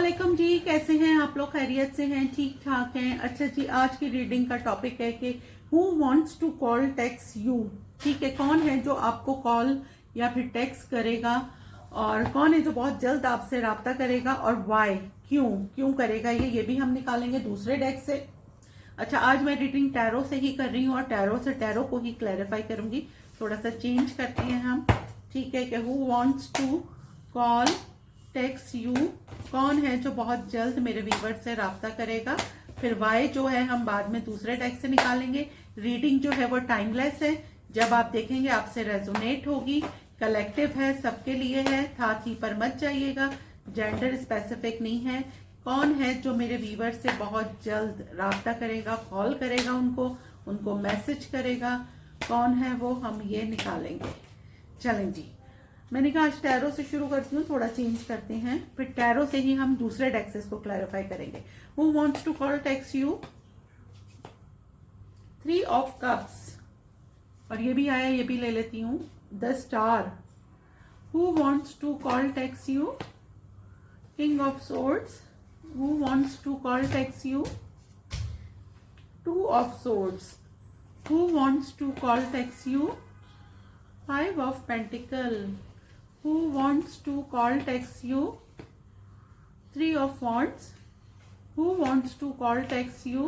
वालेकुम जी, कैसे हैं आप लोग? खैरियत से हैं? ठीक ठाक हैं? अच्छा जी, आज की रीडिंग का टॉपिक है कि who wants to call text you. ठीक है, कौन है जो आपको कॉल या फिर टेक्स्ट करेगा और कौन है जो बहुत जल्द आपसे राब्ता करेगा और वाई, क्यों करेगा ये भी हम निकालेंगे दूसरे डेक से। अच्छा, आज मैं रीडिंग टैरो से ही कर रही हूँ और टैरो को ही क्लैरिफाई करूंगी। थोड़ा सा चेंज करते हैं हम। ठीक है, कि who wants to call text you, कौन है जो बहुत जल्द मेरे व्यूवर से राब्ता करेगा। फिर वाई जो है हम बाद में दूसरे डेक से निकालेंगे। रीडिंग जो है वो टाइमलेस है, जब आप देखेंगे आपसे रेजोनेट होगी। कलेक्टिव है, सबके लिए है, था थी पर मत जाइएगा, जेंडर स्पेसिफिक नहीं है। कौन है जो मेरे व्यूवर से बहुत जल्द राब्ता करेगा, कॉल करेगा, उनको मैसेज करेगा, कौन है वो हम ये निकालेंगे। चलें जी, मैंने कहा आज टैरो से शुरू करती हूँ, थोड़ा चेंज करते हैं, फिर टैरो से ही हम दूसरे डेक्सेस को क्लैरिफाई करेंगे। Who wants to call text you, 3 of cups, और ये भी आया, ये भी ले लेती हूँ, the star. Who wants to call text you, king of swords. Who wants to call text you, 2 of swords. Who wants to call text you, 5 of Pentacle. Who wants to call text you, 3 of Wands. Who wants to call text you,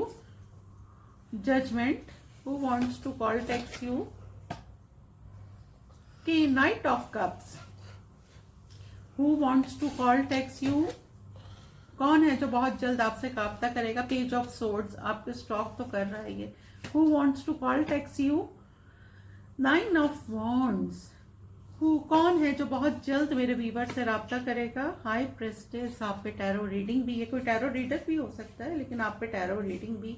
Judgment. Who wants to call text you, okay, Knight of Cups. Who wants to call text you, कौन है जो बहुत जल्द आपसे राब्ता करेगा। Page of swords, आपके stock तो कर रहा है ये। Who wants to call text you, 9 of Wands. कौन है जो बहुत जल्द मेरे व्यूवर से राब्ता करेगा। हाई प्रेस्टेस, आप पे टैरो रीडिंग भी है, कोई टैरो रीडर भी हो सकता है, लेकिन आप पे टैरो रीडिंग भी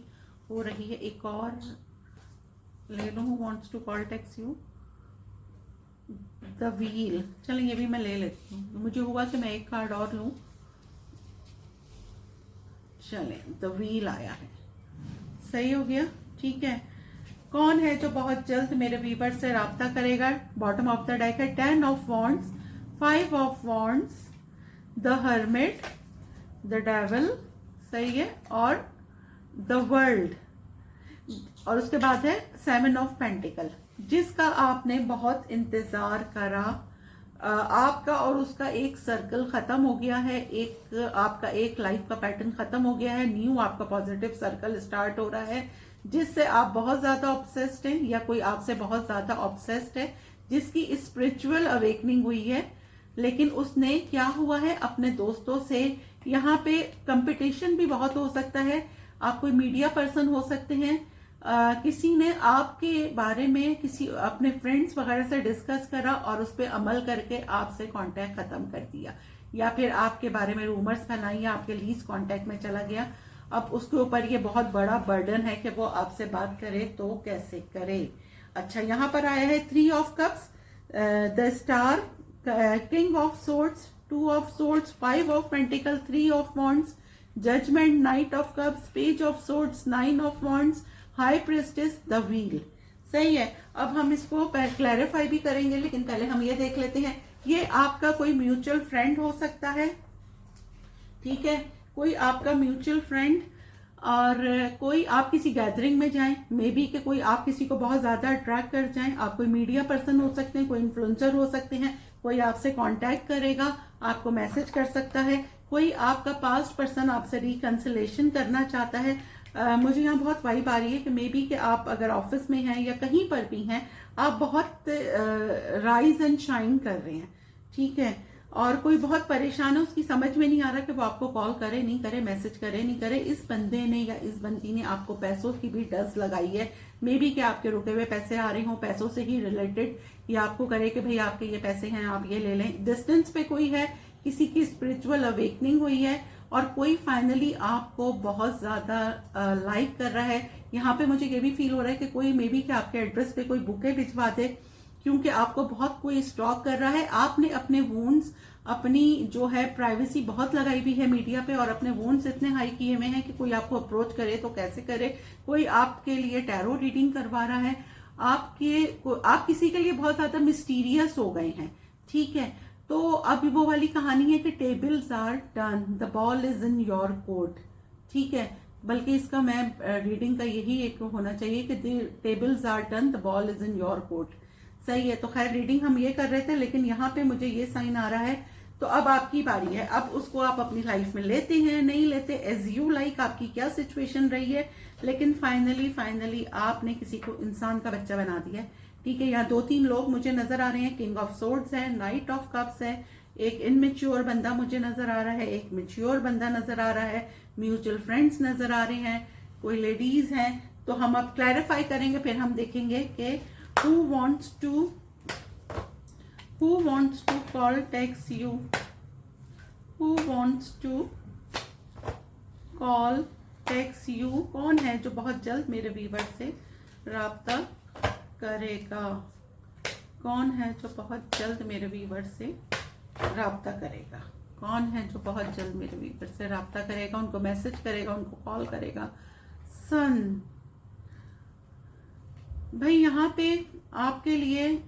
हो रही है। एक और ले लो, who wants to call text you, the wheel. चलें, ये भी मैं ले लेती हूँ, मुझे हुआ कि मैं एक कार्ड और लूं। चलें, द व्हील आया है, सही हो गया। ठीक है, कौन है जो बहुत जल्द मेरे व्यूवर से राब्ता करेगा। बॉटम ऑफ द डेक है 10 of wands, 5 of wands, the hermit, the devil, सही है, और द वर्ल्ड, और उसके बाद है 7 ऑफ पेंटिकल, जिसका आपने बहुत इंतजार करा। आपका और उसका एक सर्कल खत्म हो गया है, आपका एक लाइफ का पैटर्न खत्म हो गया है, न्यू आपका पॉजिटिव सर्कल स्टार्ट हो रहा है, जिससे आप बहुत ज्यादा ऑब्सेस्ड हैं या कोई आपसे बहुत ज्यादा ऑब्सेस्ड है, जिसकी स्पिरिचुअल अवेकनिंग हुई है। लेकिन उसने क्या हुआ है, अपने दोस्तों से, यहाँ पे कंपटीशन भी बहुत हो सकता है, आप कोई मीडिया पर्सन हो सकते हैं, किसी ने आपके बारे में किसी अपने फ्रेंड्स वगैरह से डिस्कस करा और उस पर अमल करके आपसे कांटेक्ट खत्म कर दिया, या फिर आपके बारे में रूमर्स फैलाई या आपके लीज कांटेक्ट में चला गया। अब उसके ऊपर ये बहुत बड़ा बर्डन है कि वो आपसे बात करे तो कैसे करे। अच्छा, यहाँ पर आया है 3 of cups, the star, king of swords, 2 of swords, 5 of pentacle, 3 of wands, judgement, knight of cups, page of swords, 9 of wands, high priestess, the wheel. सही है, अब हम इसको क्लैरिफाई भी करेंगे, लेकिन पहले हम ये देख लेते हैं। ये आपका कोई म्यूचुअल फ्रेंड हो सकता है, ठीक है, कोई आपका म्यूचुअल फ्रेंड, और कोई आप किसी गैदरिंग में जाएं, मे बी कि कोई आप किसी को बहुत ज्यादा अट्रैक्ट कर जाएं। आप कोई मीडिया पर्सन हो सकते हैं, कोई इन्फ्लुएंसर हो सकते हैं, कोई आपसे कांटेक्ट करेगा, आपको मैसेज कर सकता है, कोई आपका पास्ट पर्सन आपसे रिकंसिलेशन करना चाहता है। मुझे यहाँ बहुत वाइब आ रही है कि मे बी कि आप अगर ऑफिस में हैं या कहीं पर भी हैं, आप बहुत राइज एंड शाइन कर रहे हैं, ठीक है, और कोई बहुत परेशान है, उसकी समझ में नहीं आ रहा कि वो आपको कॉल करे नहीं करे, मैसेज करे नहीं करे। इस बंदे ने या इस बंदी ने आपको पैसों की भी डस लगाई है, मे बी कि आपके रुके हुए पैसे आ रहे हों, पैसों से ही रिलेटेड, या आपको करे कि भाई आपके ये पैसे हैं, आप ये ले लें। डिस्टेंस पे कोई है, किसी की स्पिरिचुअल अवेकनिंग हुई है, और कोई फाइनली आपको बहुत ज्यादा लाइक कर रहा है। यहाँ पे मुझे ये भी फील हो रहा है कि कोई मे बी कि आपके एड्रेस पे कोई बुके भिजवा दे, क्योंकि आपको बहुत कोई स्टॉक कर रहा है। आपने अपने वोन्स, अपनी जो है प्राइवेसी बहुत लगाई हुई है मीडिया पे, और अपने वोन्स इतने हाई किए हुए हैं कि कोई आपको अप्रोच करे तो कैसे करे। कोई आपके लिए टैरो रीडिंग करवा रहा है, आप किसी के लिए बहुत ज्यादा मिस्टीरियस हो गए हैं, ठीक है। तो अब वो वाली कहानी है कि tables are turn, the ball is in your court, ठीक है। बल्कि इसका मैं रीडिंग का यही एक होना चाहिए कि tables are turn, the ball is in your court. सही है। तो खैर रीडिंग हम ये कर रहे थे, लेकिन यहाँ पे मुझे ये साइन आ रहा है। तो अब आपकी बारी है, अब उसको आप अपनी लाइफ में लेते हैं नहीं लेते, एज यू लाइक, आपकी क्या सिचुएशन रही है। लेकिन फाइनली आपने किसी को इंसान का बच्चा बना दिया है, ठीक है। यहाँ 2-3 लोग मुझे नजर आ रहे हैं। किंग ऑफ सोर्ड्स है, नाइट ऑफ कप्स है, एक इनमेच्योर बंदा मुझे नजर आ रहा है, एक मेच्योर बंदा नजर आ रहा है, म्यूचुअल फ्रेंड्स नजर आ रहे हैं, कोई लेडीज हैं। तो हम अब क्लैरिफाई करेंगे, फिर हम देखेंगे कि who wants to call text you, who wants to call text you, कौन है जो बहुत जल्द मेरे व्यूवर से राब्ता करेगा, कौन है जो बहुत जल्द मेरे व्यूवर से राब्ता करेगा, कौन है जो बहुत जल्द मेरे व्यूवर से राब्ता करेगा, उनको मैसेज करेगा, उनको कॉल करेगा। सन भाई यहाँ पे आपके लिए,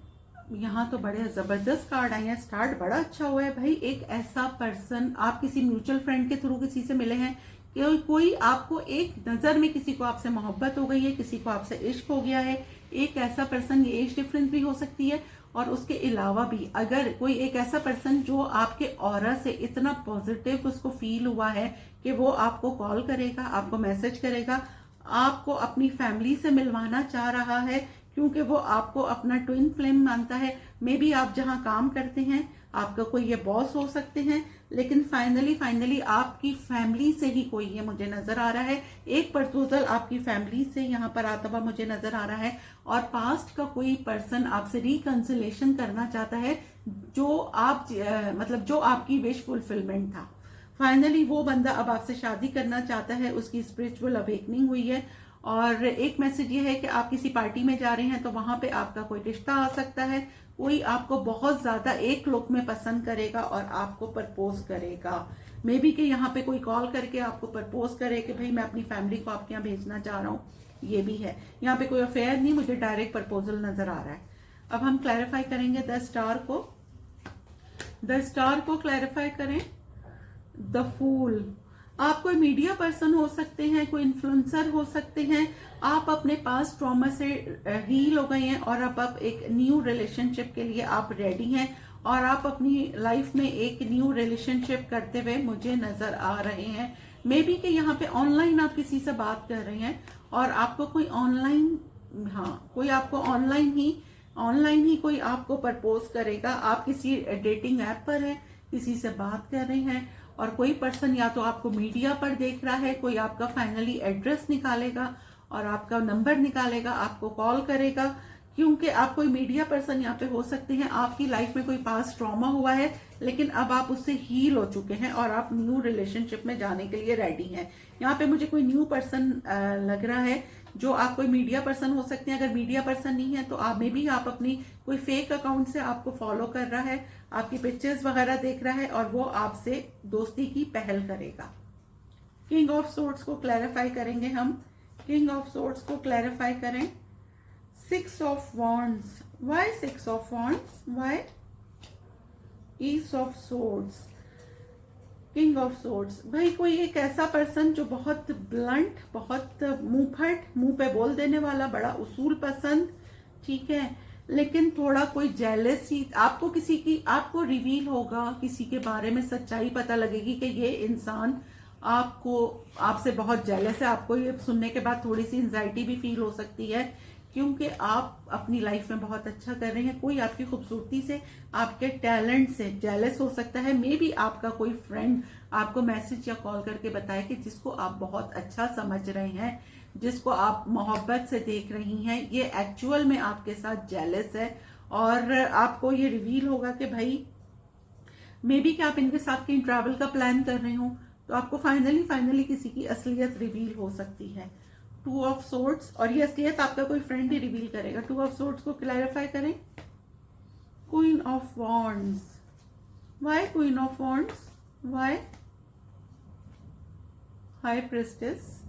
यहाँ तो बड़े जबरदस्त कार्ड आए हैं। स्टार्ट बड़ा अच्छा हुआ है भाई। एक ऐसा पर्सन, आप किसी म्यूचुअल फ्रेंड के थ्रू किसी से मिले हैं, कि कोई आपको एक नजर में किसी को आपसे मोहब्बत हो गई है, किसी को आपसे इश्क हो गया है। एक ऐसा पर्सन, ये एज डिफरेंस भी हो सकती है, और उसके अलावा भी अगर कोई एक ऐसा पर्सन जो आपके ऑरा से इतना पॉजिटिव उसको फील हुआ है कि वो आपको कॉल करेगा, आपको मैसेज करेगा, आपको अपनी फैमिली से मिलवाना चाह रहा है, क्योंकि वो आपको अपना ट्विन फ्लेम मानता है। मे बी आप जहां काम करते हैं, आपका कोई ये बॉस हो सकते हैं, लेकिन फाइनली आपकी फैमिली से ही कोई ये मुझे नजर आ रहा है। एक प्रपोजल आपकी फैमिली से यहाँ पर आता हुआ मुझे नजर आ रहा है, और पास्ट का कोई पर्सन आपसे रिकंसिलेशन करना चाहता है, जो आप मतलब जो आपकी विश फुलफिलमेंट था। फाइनली वो बंदा अब आपसे शादी करना चाहता है, उसकी स्पिरिचुअल अवेकनिंग हुई है। और एक मैसेज ये है कि आप किसी पार्टी में जा रहे हैं, तो वहां पे आपका कोई रिश्ता आ सकता है, कोई आपको बहुत ज्यादा एक लुक में पसंद करेगा और आपको प्रपोज करेगा। मे बी कि यहाँ पे कोई कॉल करके आपको प्रपोज करे कि भाई मैं अपनी फैमिली को आपके यहाँ भेजना चाह रहा हूँ, ये भी है। यहाँ पे कोई अफेयर नहीं, मुझे डायरेक्ट प्रपोजल नजर आ रहा है। अब हम क्लैरिफाई करेंगे द स्टार को क्लैरिफाई करें। द फूल, आप कोई मीडिया पर्सन हो सकते हैं, कोई इन्फ्लुएंसर हो सकते हैं। आप अपने पास ट्रॉमा से हील हो गए हैं, और अब आप एक न्यू रिलेशनशिप के लिए आप रेडी हैं, और आप अपनी लाइफ में एक न्यू रिलेशनशिप करते हुए मुझे नजर आ रहे हैं। मे बी कि यहाँ पे ऑनलाइन आप किसी से बात कर रहे हैं, और आपको कोई ऑनलाइन, हाँ कोई आपको ऑनलाइन ही कोई आपको प्रपोज करेगा। आप किसी डेटिंग ऐप पर हैं, किसी से बात कर रहे हैं, और कोई पर्सन या तो आपको मीडिया पर देख रहा है, कोई आपका फाइनली एड्रेस निकालेगा और आपका नंबर निकालेगा, आपको कॉल करेगा, क्योंकि आप कोई मीडिया पर्सन यहाँ पे हो सकते हैं। आपकी लाइफ में कोई पास्ट ट्रॉमा हुआ है, लेकिन अब आप उससे हील हो चुके हैं और आप न्यू रिलेशनशिप में जाने के लिए रेडी हैं। यहाँ पे मुझे कोई न्यू पर्सन लग रहा है, जो आप कोई मीडिया पर्सन हो सकते हैं। अगर मीडिया पर्सन नहीं है तो आप में भी आप अपनी कोई फेक अकाउंट से आपको फॉलो कर रहा है, आपकी पिक्चर्स वगैरह देख रहा है, और वो आपसे दोस्ती की पहल करेगा। किंग ऑफ सोर्ड्स को क्लैरिफाई करेंगे हम। किंग ऑफ सोर्ड्स को क्लैरिफाई करें। 6 of wands, why 6 of wands, why is of swords, king of swords. भाई कोई एक ऐसा पर्सन जो बहुत ब्लंट, बहुत मुंह पे बोल देने वाला, बड़ा उसूल पसंद, ठीक है, लेकिन थोड़ा कोई जेलसी, आपको किसी की, आपको रिवील होगा, किसी के बारे में सच्चाई पता लगेगी कि ये इंसान आपसे बहुत जेलस है। आपको ये सुनने के बाद थोड़ी सी एंजाइटी भी फील हो सकती है, क्योंकि आप अपनी लाइफ में बहुत अच्छा कर रहे हैं। कोई आपकी खूबसूरती से, आपके टैलेंट से जेलस हो सकता है। मे बी आपका कोई फ्रेंड आपको मैसेज या कॉल करके बताए कि जिसको आप बहुत अच्छा समझ रहे हैं, जिसको आप मोहब्बत से देख रही हैं, ये एक्चुअल में आपके साथ जेलस है, और आपको ये रिवील होगा कि भाई मे बी कि आप इनके साथ कहीं ट्रैवल का प्लान कर रहे हो, तो आपको फाइनली किसी की असलियत रिवील हो सकती है। 2 ऑफ सोर्ड्स, और ये असलियत आपका कोई फ्रेंड ही रिवील करेगा। 2 ऑफ सोर्ड्स को क्लैरिफाई करें। Queen of wands, why queen of wands, why high prestige.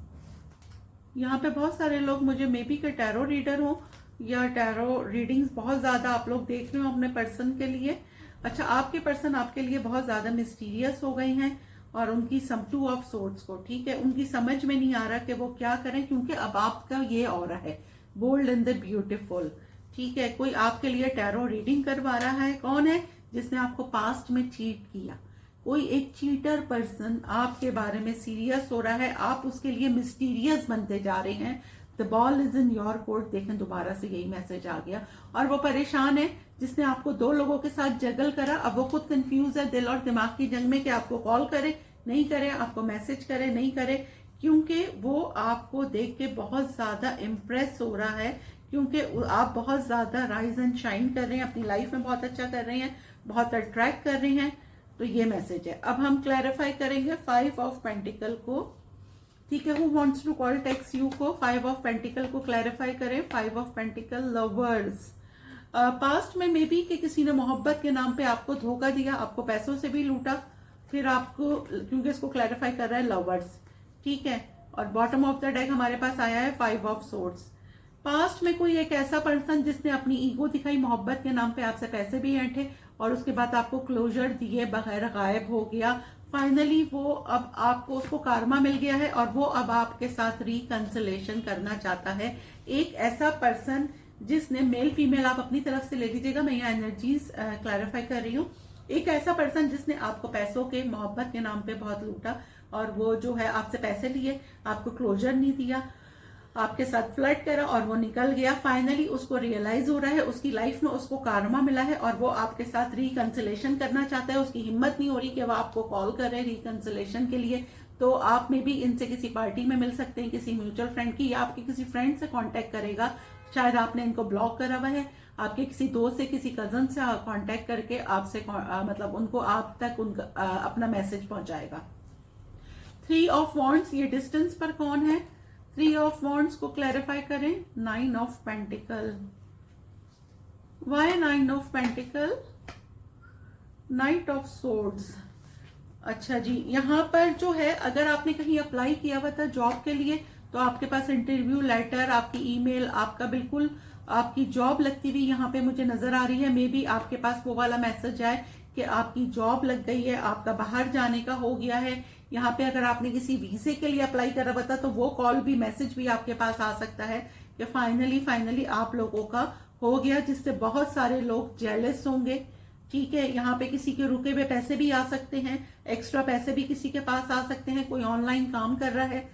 यहाँ पे बहुत सारे लोग मुझे मे बी के टैरो रीडर हो, या टैरो रीडिंग्स बहुत ज्यादा आप लोग देख रहे हो अपने पर्सन के लिए। अच्छा, आपके पर्सन आपके लिए बहुत ज्यादा मिस्टीरियस हो गए हैं और उनकी सम 2 ऑफ सोर्ड्स को, ठीक है, उनकी समझ में नहीं आ रहा कि वो क्या करें, क्योंकि अब आपका ये ऑरा है बोल्ड एंड द ब्यूटीफुल, ठीक है। कोई आपके लिए टैरो रीडिंग करवा रहा है। कौन है? जिसने आपको पास्ट में चीट किया। कोई एक चीटर पर्सन आपके बारे में सीरियस हो रहा है, आप उसके लिए मिस्टीरियस बनते जा रहे हैं। The ball is in your court. देखें, दोबारा से यही मैसेज आ गया। और वो परेशान है जिसने आपको 2 लोगों के साथ जगल करा। अब वो खुद कंफ्यूज है दिल और दिमाग की जंग में कि आपको कॉल करे नहीं करे, आपको मैसेज करे नहीं करे, क्योंकि वो आपको देख के बहुत ज्यादा इम्प्रेस हो रहा है, क्योंकि आप बहुत ज्यादा राइज एंड शाइन कर रहे हैं, अपनी लाइफ में बहुत अच्छा कर रहे हैं, बहुत अट्रैक्ट कर रहे हैं। तो ये मैसेज है। अब हम क्लैरिफाई करेंगे 5 ऑफ पेंटिकल को, ठीक है। Who wants to call text you को 5 ऑफ पेंटिकल को क्लैरिफाई करें। 5 ऑफ पेंटिकल, लवर्स। पास्ट में मे बी कि किसी ने मोहब्बत के नाम पे आपको धोखा दिया, आपको पैसों से भी लूटा, फिर आपको, क्योंकि इसको क्लैरिफाई कर रहा है लवर्स, ठीक है। और बॉटम ऑफ द डेक हमारे पास आया है 5 ऑफ सोर्ड्स। पास्ट में कोई एक ऐसा पर्सन जिसने अपनी ईगो दिखाई, मोहब्बत के नाम पे आपसे पैसे भी ऐंठे और उसके बाद आपको क्लोजर दिए बगैर गायब हो गया। फाइनली वो अब आपको, उसको कारमा मिल गया है और वो अब आपके साथ रिकंसिलेशन करना चाहता है। एक ऐसा पर्सन जिसने, मेल फीमेल आप अपनी तरफ से ले लीजिएगा, मैं यहाँ एनर्जीज क्लैरिफाई कर रही हूँ। एक ऐसा पर्सन जिसने आपको पैसों के, मोहब्बत के नाम पे बहुत लूटा और वो जो है आपसे पैसे लिए, आपको क्लोजर नहीं दिया, आपके साथ फ्लर्ट करा और वो निकल गया। फाइनली उसको रियलाइज हो रहा है उसकी लाइफ में उसको कारमा मिला है और वो आपके साथ रिकंसिलेशन करना चाहता है। उसकी हिम्मत नहीं हो रही कि वो आपको कॉल करे रिकंसिलेशन के लिए। तो आप में भी इनसे किसी पार्टी में मिल सकते हैं, किसी म्यूचुअल फ्रेंड की, या आपके किसी फ्रेंड से कांटेक्ट करेगा। शायद आपने इनको ब्लॉक करा हुआ है, आपके किसी दोस्त से, किसी कजन से कांटेक्ट करके आपसे मतलब उनको आप तक उनका अपना मैसेज पहुंचाएगा। 3 ऑफ वॉन्ड्स, ये डिस्टेंस पर कौन है? 3 ऑफ वॉन्ड्स को क्लैरिफाई करें। 9 of pentacle. Why 9 of pentacle? Knight of swords. अच्छा जी, यहाँ पर जो है, अगर आपने कहीं अप्लाई किया हुआ था जॉब के लिए, तो आपके पास इंटरव्यू लेटर, आपकी ईमेल, आपका बिल्कुल आपकी जॉब लगती हुई यहाँ पे मुझे नजर आ रही है। मे बी आपके पास वो वाला मैसेज आए कि आपकी जॉब लग गई है, आपका बाहर जाने का हो गया है। यहाँ पे अगर आपने किसी वीजे के लिए अप्लाई करा हुआ था तो वो कॉल भी, मैसेज भी आपके पास आ सकता है कि फाइनली आप लोगों का हो गया, जिससे बहुत सारे लोग जेलस होंगे, ठीक है। यहाँ पे किसी के रुके हुए पैसे भी आ सकते हैं, एक्स्ट्रा पैसे भी किसी के पास आ सकते हैं, कोई ऑनलाइन काम कर रहा है,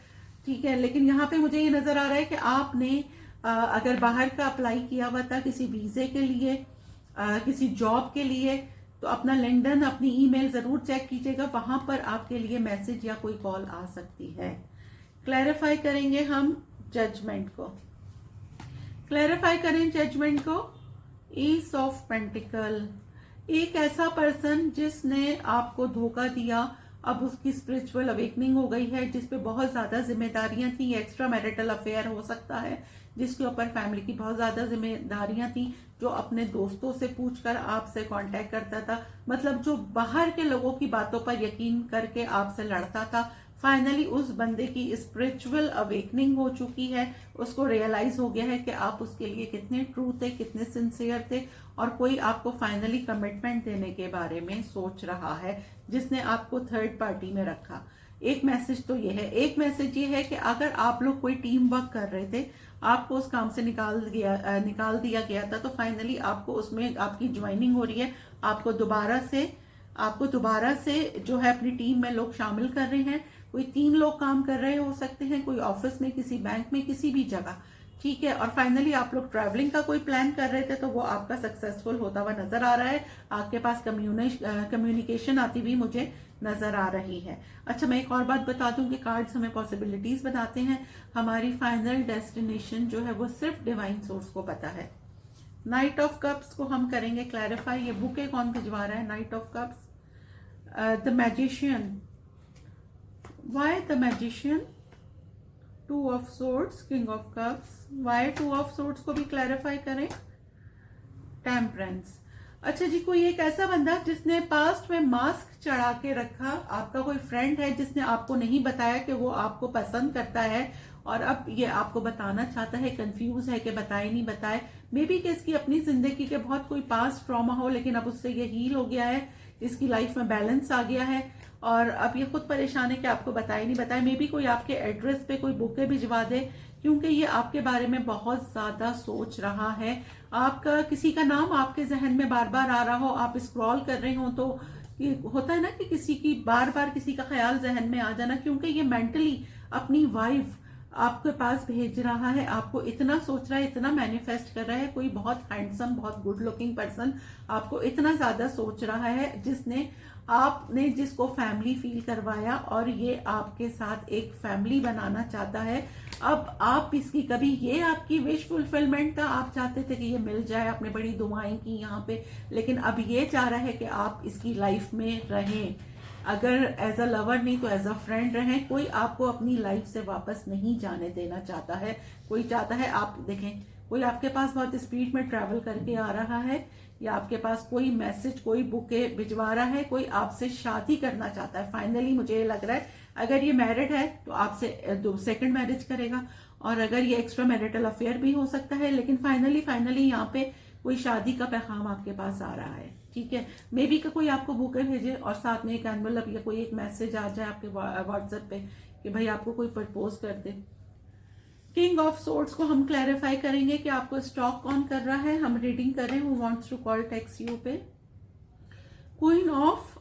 ठीक है। लेकिन यहाँ पे मुझे ये नजर आ रहा है कि आपने अगर बाहर का अप्लाई किया हुआ था किसी वीजे के लिए, किसी जॉब के लिए, तो अपना लिंक्डइन, अपनी ईमेल जरूर चेक कीजिएगा, वहां पर आपके लिए मैसेज या कोई कॉल आ सकती है। क्लैरिफाई करेंगे हम जजमेंट को। क्लैरिफाई करें जजमेंट को। S of pentacle. एक ऐसा पर्सन जिसने आपको धोखा दिया, अब उसकी स्पिरिचुअल अवेकनिंग हो गई है, जिसपे बहुत ज्यादा जिम्मेदारियां थी। एक्स्ट्रा मैरिटल अफेयर हो सकता है जिसके ऊपर फैमिली की बहुत ज्यादा जिम्मेदारियां थी, जो अपने दोस्तों से पूछकर आपसे कांटेक्ट करता था, मतलब जो बाहर के लोगों की बातों पर यकीन करके आपसे लड़ता था। फाइनली उस बंदे की स्पिरिचुअल अवेकनिंग हो चुकी है, उसको रियलाइज हो गया है कि आप उसके लिए कितने ट्रू थे, कितने सिंसियर थे, और कोई आपको फाइनली कमिटमेंट देने के बारे में सोच रहा है, जिसने आपको थर्ड पार्टी में रखा। एक मैसेज तो ये है। एक मैसेज ये है कि अगर आप लोग कोई टीम वर्क कर रहे थे, आपको उस काम से निकाल दिया गया था, तो फाइनली आपको उसमें आपकी ज्वाइनिंग हो रही है। आपको दोबारा से जो है अपनी टीम में लोग शामिल कर रहे हैं। कोई 3 लोग काम कर रहे हो सकते हैं, कोई ऑफिस में, किसी बैंक में, किसी भी जगह, ठीक है। और फाइनली आप लोग ट्रैवलिंग का कोई प्लान कर रहे थे, तो वो आपका सक्सेसफुल होता हुआ नजर आ रहा है। आपके पास कम्युनिकेशन आती हुई मुझे नजर आ रही है। अच्छा, मैं एक और बात बता दूं कि कार्ड्स हमें पॉसिबिलिटीज बताते हैं। हमारी फाइनल डेस्टिनेशन जो है वो सिर्फ डिवाइन सोर्स को पता है। नाइट ऑफ कप्स को हम करेंगे क्लैरिफाई। ये बुके कौन भिजवा रहा है? Knight of cups, the magician. Why the magician? 2 of swords, king of cups. Why 2 of swords को भी क्लैरिफाई करें। टेम्परेंस। अच्छा जी, कोई एक ऐसा बंदा जिसने पास्ट में मास्क चढ़ा के रखा, आपका कोई फ्रेंड है जिसने आपको नहीं बताया कि वो आपको पसंद करता है, और अब ये आपको बताना चाहता है, कंफ्यूज है कि बताए नहीं बताए। मे बी कि इसकी अपनी जिंदगी के बहुत कोई पास्ट ट्रॉमा हो, लेकिन अब उससे ये हील हो गया है, इसकी लाइफ में बैलेंस आ गया है और अब ये खुद परेशान है कि आपको बताए नहीं बताए। मे बी कोई आपके एड्रेस पे कोई बुके भिजवा दे, क्योंकि ये आपके बारे में बहुत ज्यादा सोच रहा है। आपका किसी का नाम आपके जहन में बार बार आ रहा हो, आप स्क्रॉल कर रहे हो तो ये होता है ना कि किसी की बार बार किसी का ख्याल जहन में आ जाना, क्योंकि ये मेंटली अपनी वाइफ आपके पास भेज रहा है, आपको इतना सोच रहा है, इतना मैनिफेस्ट कर रहा है। कोई बहुत हैंडसम, बहुत गुड लुकिंग पर्सन आपको इतना ज्यादा सोच रहा है, जिसने आपने जिसको फैमिली फील करवाया और ये आपके साथ एक फैमिली बनाना चाहता है। अब आप इसकी कभी, ये आपकी विश फुलफिलमेंट था, आप चाहते थे कि ये मिल जाए, आपने बड़ी दुआएं की यहाँ पे, लेकिन अब ये चाह रहा है कि आप इसकी लाइफ में रहें, अगर एज अ लवर नहीं तो एज अ फ्रेंड रहें। कोई आपको अपनी लाइफ से वापस नहीं जाने देना चाहता है। कोई चाहता है, आप देखें, कोई आपके पास बहुत स्पीड में ट्रैवल करके आ रहा है, या आपके पास कोई मैसेज, कोई बुके भिजवा रहा है, कोई आपसे शादी करना चाहता है। फाइनली मुझे ये लग रहा है, अगर ये मैरिड है तो आपसे सेकंड मैरिज करेगा, और अगर ये एक्स्ट्रा मैरिटल अफेयर भी हो सकता है, लेकिन फाइनली यहाँ पे कोई शादी का पैगाम आपके पास आ रहा है। ठीक है, मे बी का कोई आपको बुके भेजे और साथ में एक एनवलप या कोई एक मैसेज आ जाए आपके व्हाट्सएप पे कि भाई आपको कोई प्रपोज कर दे। किंग ऑफ सोर्ड्स को हम क्लैरिफाई करेंगे कि आपको स्टॉक कौन कर रहा है। हम रीडिंग कर रहे हैं, who wants to call text you पे। क्वीन ऑफ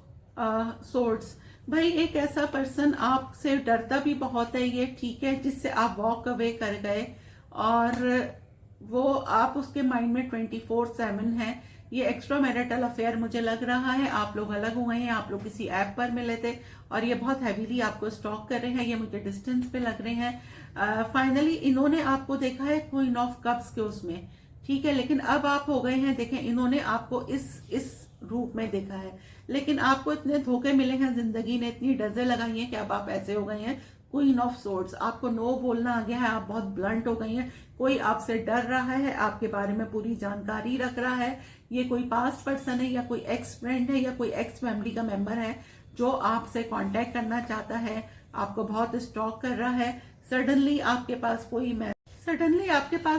सोर्ड्स, भाई एक ऐसा पर्सन आपसे डरता भी बहुत है ये, ठीक है, जिससे आप वॉक अवे कर गए और वो आप उसके माइंड में 24/7 है। ये एक्स्ट्रा मैरिटल अफेयर मुझे लग रहा है, आप लोग अलग हुए हैं, आप लोग किसी ऐप पर मिले थे और ये बहुत हैवीली आपको स्टॉक कर रहे हैं, ये मुझे डिस्टेंस पे लग रहे हैं। फाइनली इन्होंने आपको देखा है क्वीन ऑफ कप्स के उसमें, ठीक है, लेकिन अब आप हो गए हैं, देखें इन्होंने आपको इस रूप में देखा है, लेकिन आपको इतने धोखे मिले हैं, जिंदगी ने इतनी डजे लगाई हैं कि अब आप ऐसे हो गए हैं क्वीन ऑफ सोर्ड्स। आपको नो बोलना आ गया है, आप बहुत ब्लंट हो गई हैं, कोई आपसे डर रहा है, आपके बारे में पूरी जानकारी रख रहा है। ये कोई पास्ट पर्सन है या कोई एक्स फ्रेंड है या कोई एक्स फैमिली का मेंबर है जो आपसे कांटेक्ट करना चाहता है, आपको बहुत स्टॉक कर रहा है। सडनली आपके पास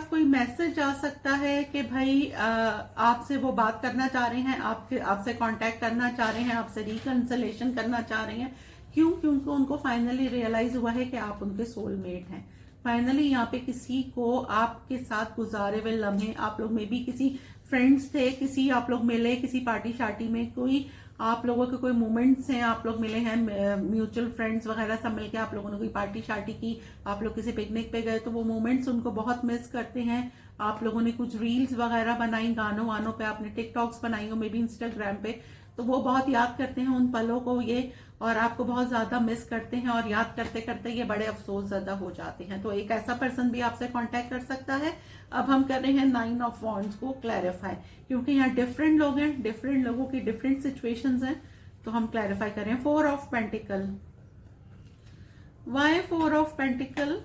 कोई मैसेज आ सकता है कि भाई आपसे वो बात करना चाह रहे हैं, आपसे कांटेक्ट करना चाह रहे हैं, आपसे रिकंसिलेशन करना चाह रहे हैं। क्यों? क्योंकि उनको फाइनली रियलाइज हुआ है कि आप उनके सोलमेट हैं। फाइनली यहाँ पे किसी को आपके साथ गुजारे हुए लम्हे, आप लोग में भी किसी फ्रेंड्स थे, किसी आप लोग मिले किसी पार्टी शार्टी में, कोई आप लोगों के कोई मोमेंट्स हैं, आप लोग मिले हैं, म्यूचुअल फ्रेंड्स वगैरह सब मिलके आप लोगों ने कोई पार्टी शार्टी की, आप लोग किसी पिकनिक पे गए, तो वो मोमेंट्स उनको बहुत मिस करते हैं। आप लोगों ने कुछ रील्स वगैरह बनाई, गानों वानों पे आपने टिकटॉक्स बनाई हो, मे बी इंस्टाग्राम पे, तो वो बहुत याद करते हैं उन पलों को ये, और आपको बहुत ज्यादा मिस करते हैं, और याद करते करते ये बड़े अफसोस ज्यादा हो जाते हैं। तो एक ऐसा पर्सन भी आपसे कांटेक्ट कर सकता है। अब हम कर रहे हैं 9 ऑफ वॉन्ड्स को क्लैरिफाई, क्योंकि यहाँ डिफरेंट लोग हैं, डिफरेंट लोगों की डिफरेंट सिचुएशंस हैं, तो हम क्लैरिफाई कर रहे हैं। 4 ऑफ पेंटिकल, वाई 4 ऑफ पेंटिकल,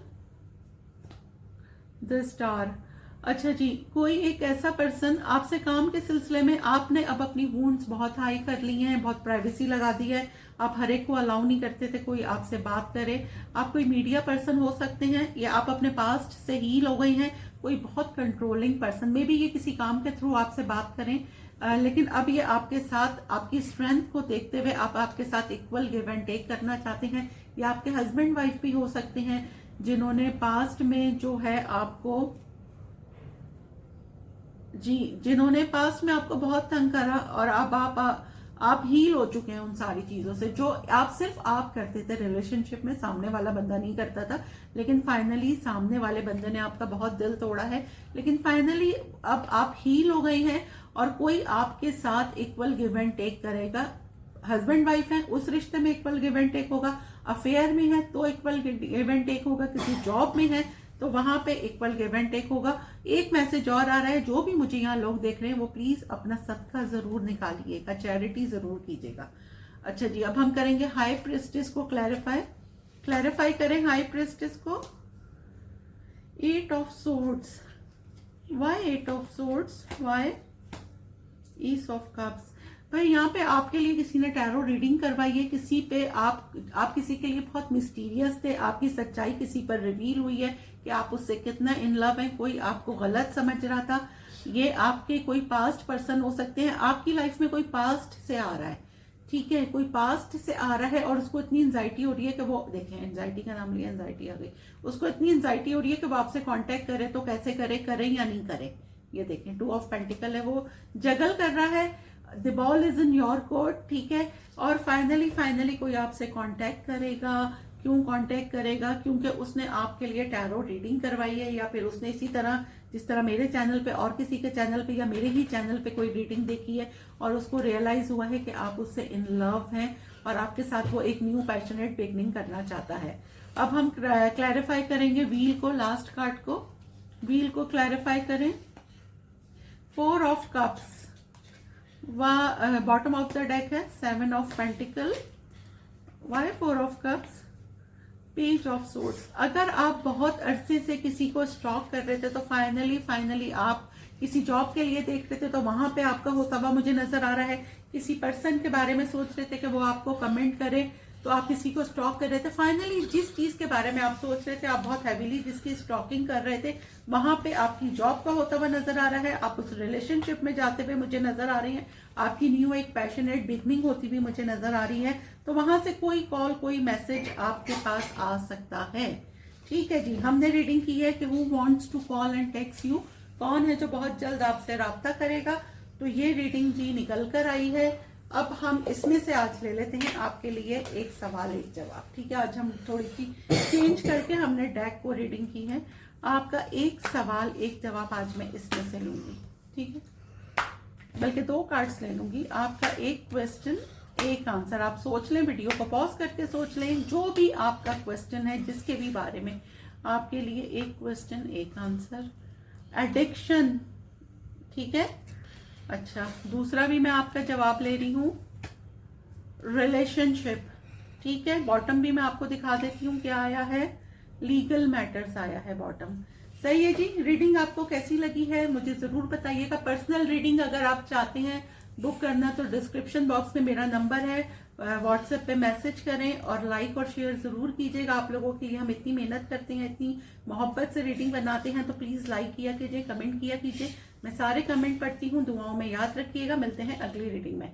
द स्टार। अच्छा जी, कोई एक ऐसा पर्सन आपसे काम के सिलसिले में, आपने अब अपनी वूंड्स बहुत हाई कर ली हैं, बहुत प्राइवेसी लगा दी है, आप हर एक को अलाउ नहीं करते थे कोई आपसे बात करे। आप कोई मीडिया पर्सन हो सकते हैं, या आप अपने पास्ट से हील हो गई हैं। कोई बहुत कंट्रोलिंग पर्सन, मे बी ये किसी काम के थ्रू आपसे बात करें, लेकिन अब ये आपके साथ आपकी स्ट्रेंथ को देखते हुए आप आपके साथ इक्वल गिव एंड टेक करना चाहते हैं। या आपके हस्बैंड वाइफ भी हो सकते हैं, जिन्होंने पास्ट में जो है आपको जिन्होंने पास्ट में आपको बहुत तंग करा, और अब आप हील हो चुके हैं उन सारी चीजों से जो आप सिर्फ आप करते थे रिलेशनशिप में, सामने वाला बंदा नहीं करता था। लेकिन फाइनली सामने वाले बंदे ने आपका बहुत दिल तोड़ा है, लेकिन फाइनली अब आप हील हो गए हैं, और कोई आपके साथ इक्वल गिव एंड टेक करेगा। हस्बैंड वाइफ है, उस रिश्ते में इक्वल गिव एंड टेक होगा, अफेयर में है तो इक्वल गिव एंड टेक होगा, किसी जॉब में है तो वहां पे इक्वल गिव एंड टेक होगा। एक मैसेज और आ रहा है, जो भी मुझे यहाँ लोग देख रहे हैं वो प्लीज अपना सदका जरूर निकालिएगा, चैरिटी जरूर कीजिएगा। अच्छा जी, अब हम करेंगे हाई प्रिस्टेस को क्लैरिफाई करें हाई प्रिस्टेस को। 8 ऑफ सोर्ड्स, वाई 8 ऑफ सोर्ड्स, वाई ईस ऑफ कप्स। तो यहाँ पे आपके लिए किसी ने टैरो रीडिंग करवाई है, किसी पे आप किसी के लिए बहुत मिस्टीरियस थे, आपकी सच्चाई किसी पर रिवील हुई है कि आप उससे कितना इन लव हैं, कोई आपको गलत समझ रहा था। ये आपके कोई पास्ट पर्सन हो सकते हैं, आपकी लाइफ में कोई पास्ट से आ रहा है, ठीक है, कोई पास्ट से आ रहा है और उसको इतनी एंजाइटी हो रही है कि वो, देखें एंजाइटी का नाम लिया, एंजाइटी आ गई, उसको इतनी एंजाइटी हो रही है कि वो आपसे कांटेक्ट करे तो कैसे करे, करे या नहीं करे। ये देखें 2 ऑफ पेंटिकल है, वो जगल कर रहा है, the ball is in your court, ठीक है। और फाइनली कोई आपसे कांटेक्ट करेगा। क्यों कांटेक्ट करेगा? क्योंकि उसने आपके लिए टैरो रीडिंग करवाई है, या फिर उसने इसी तरह जिस तरह मेरे चैनल पे और किसी के चैनल पे या मेरे ही चैनल पे कोई रीडिंग देखी है और उसको रियलाइज हुआ है कि आप उससे इन लव हैं और आपके साथ वो एक न्यू पैशनेट बिगनिंग करना चाहता है। अब हम क्लैरिफाई करेंगे व्हील को, लास्ट कार्ड को, व्हील को क्लैरिफाई करें। 4 of cups, bottom of the deck है 7 ऑफ पेंटिकल, वाई 4 of cups, page of swords. अगर आप बहुत अरसे से किसी को स्टॉक कर रहे थे तो फाइनली आप किसी जॉब के लिए देख रहे थे तो वहां पे आपका होता हुआ मुझे नजर आ रहा है। किसी पर्सन के बारे में सोच रहे थे कि वो आपको कमेंट करे, तो आप किसी को स्टॉक कर रहे थे। फाइनली जिस चीज के बारे में आप सोच रहे थे, आप बहुत हैवीली जिसकी स्टॉकिंग कर रहे थे, वहां पे आपकी जॉब का होता हुआ नजर आ रहा है, आप उस रिलेशनशिप में जाते हुए मुझे नजर आ रही हैं, आपकी न्यू एक पैशनेट बिगनिंग होती हुई मुझे नजर आ रही है। तो वहां से कोई कॉल, कोई मैसेज आपके पास आ सकता है, ठीक है जी। हमने रीडिंग की है कि who wants to call and text you, कौन है जो बहुत जल्द आपसे राब्ता करेगा। तो ये रीडिंग जी निकल कर आई है। अब हम इसमें से आज ले लेते हैं आपके लिए एक सवाल एक जवाब, ठीक है। आज हम थोड़ी सी चेंज करके हमने डेक को रीडिंग की है। आपका एक सवाल एक जवाब आज मैं इसमें से लूंगी, ठीक है, बल्कि 2 कार्ड्स ले लूंगी। आपका एक क्वेश्चन एक आंसर, आप सोच लें, वीडियो को पॉज करके सोच लें, जो भी आपका क्वेश्चन है जिसके भी बारे में, आपके लिए एक क्वेश्चन एक आंसर। एडिक्शन, ठीक है, अच्छा, दूसरा भी मैं आपका जवाब ले रही हूँ, रिलेशनशिप, ठीक है। बॉटम भी मैं आपको दिखा देती हूँ क्या आया है, लीगल मैटर्स आया है बॉटम। सही है जी। रीडिंग आपको कैसी लगी है मुझे जरूर बताइएगा। पर्सनल रीडिंग अगर आप चाहते हैं बुक करना तो डिस्क्रिप्शन बॉक्स में मेरा नंबर है, व्हाट्सएप पे मैसेज करें और लाइक और शेयर जरूर कीजिएगा। आप लोगों के लिए हम इतनी मेहनत करते हैं, इतनी मोहब्बत से रीडिंग बनाते हैं, तो प्लीज लाइक किया कीजिए, कमेंट किया कीजिए। मैं सारे कमेंट पढ़ती हूँ, दुआओं में याद रखिएगा। मिलते हैं अगली रीडिंग में।